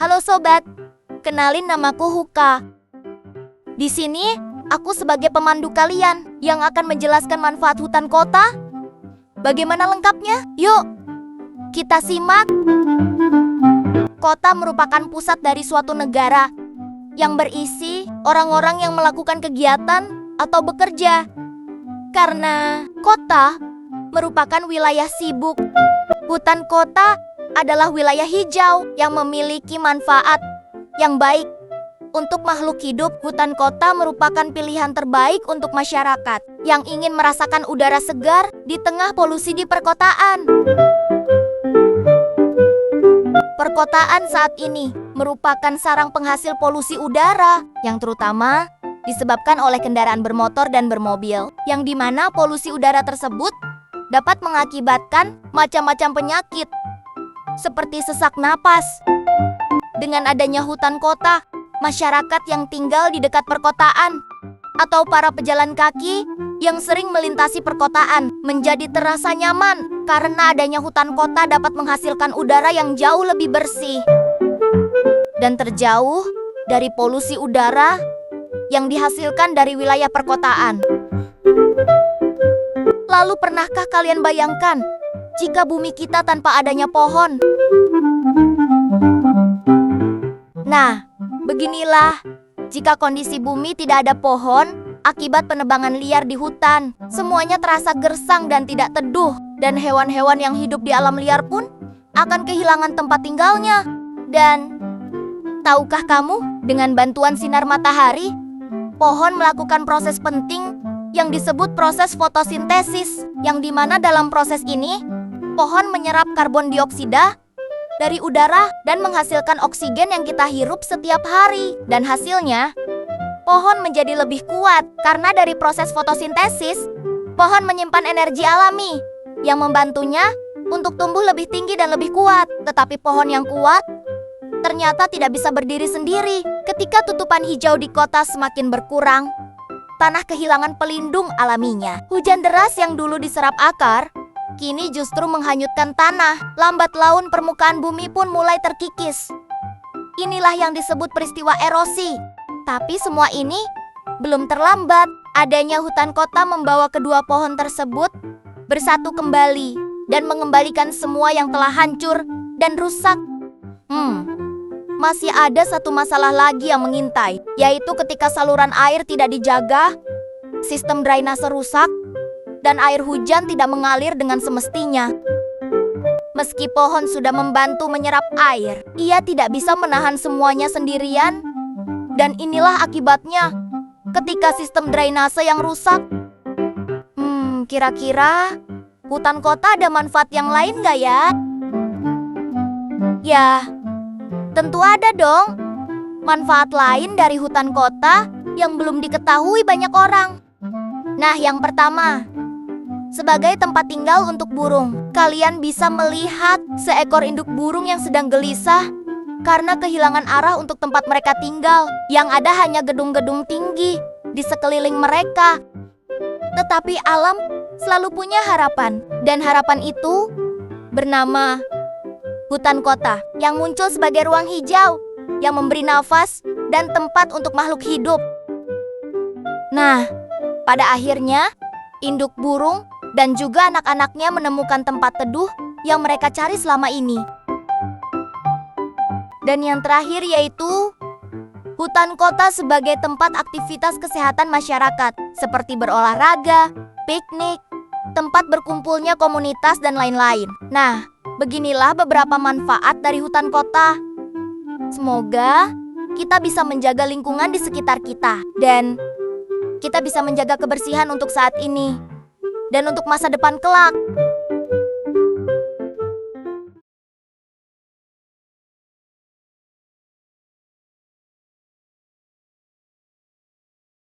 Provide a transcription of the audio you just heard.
Halo sobat, kenalin namaku Huka. Di sini, aku sebagai pemandu kalian yang akan menjelaskan manfaat hutan kota. Bagaimana lengkapnya? Yuk, kita simak. Kota merupakan pusat dari suatu negara yang berisi orang-orang yang melakukan kegiatan atau bekerja. Karena kota merupakan wilayah sibuk, hutan kota adalah wilayah hijau yang memiliki manfaat yang baik. Untuk makhluk hidup, hutan kota merupakan pilihan terbaik untuk masyarakat yang ingin merasakan udara segar di tengah polusi di perkotaan. Perkotaan saat ini merupakan sarang penghasil polusi udara yang terutama disebabkan oleh kendaraan bermotor dan bermobil, yang dimana polusi udara tersebut dapat mengakibatkan macam-macam penyakit seperti sesak napas. Dengan adanya hutan kota, masyarakat yang tinggal di dekat perkotaan atau para pejalan kaki yang sering melintasi perkotaan menjadi terasa nyaman karena adanya hutan kota dapat menghasilkan udara yang jauh lebih bersih dan terjauh dari polusi udara yang dihasilkan dari wilayah perkotaan. Lalu pernahkah kalian bayangkan jika bumi kita tanpa adanya pohon? Nah, beginilah jika kondisi bumi tidak ada pohon akibat penebangan liar di hutan. Semuanya terasa gersang dan tidak teduh, dan hewan-hewan yang hidup di alam liar pun akan kehilangan tempat tinggalnya. Dan tahukah kamu, dengan bantuan sinar matahari, pohon melakukan proses penting yang disebut proses fotosintesis, yang dimana dalam proses ini pohon menyerap karbon dioksida dari udara dan menghasilkan oksigen yang kita hirup setiap hari. Dan hasilnya, pohon menjadi lebih kuat karena dari proses fotosintesis, pohon menyimpan energi alami yang membantunya untuk tumbuh lebih tinggi dan lebih kuat. Tetapi pohon yang kuat ternyata tidak bisa berdiri sendiri. Ketika tutupan hijau di kota semakin berkurang, tanah kehilangan pelindung alaminya. Hujan deras yang dulu diserap akar kini justru menghanyutkan tanah. Lambat laun permukaan bumi pun mulai terkikis. Inilah yang disebut peristiwa erosi. Tapi semua ini belum terlambat. Adanya hutan kota membawa kedua pohon tersebut bersatu kembali dan mengembalikan semua yang telah hancur dan rusak. Masih ada satu masalah lagi yang mengintai, yaitu ketika saluran air tidak dijaga, sistem drainase rusak, dan air hujan tidak mengalir dengan semestinya. Meski pohon sudah membantu menyerap air, ia tidak bisa menahan semuanya sendirian. Dan inilah akibatnya ketika sistem drainase yang rusak. Kira-kira hutan kota ada manfaat yang lain nggak ya? Ya, tentu ada dong. Manfaat lain dari hutan kota yang belum diketahui banyak orang. Nah, yang pertama, sebagai tempat tinggal untuk burung. Kalian bisa melihat seekor induk burung yang sedang gelisah karena kehilangan arah untuk tempat mereka tinggal. Yang ada hanya gedung-gedung tinggi di sekeliling mereka. Tetapi alam selalu punya harapan. Dan harapan itu bernama hutan kota, yang muncul sebagai ruang hijau yang memberi nafas dan tempat untuk makhluk hidup. Nah, pada akhirnya induk burung dan juga anak-anaknya menemukan tempat teduh yang mereka cari selama ini. Dan yang terakhir yaitu hutan kota sebagai tempat aktivitas kesehatan masyarakat, seperti berolahraga, piknik, tempat berkumpulnya komunitas, dan lain-lain. Nah, beginilah beberapa manfaat dari hutan kota. Semoga kita bisa menjaga lingkungan di sekitar kita, dan kita bisa menjaga kebersihan untuk saat ini dan untuk masa depan kelak.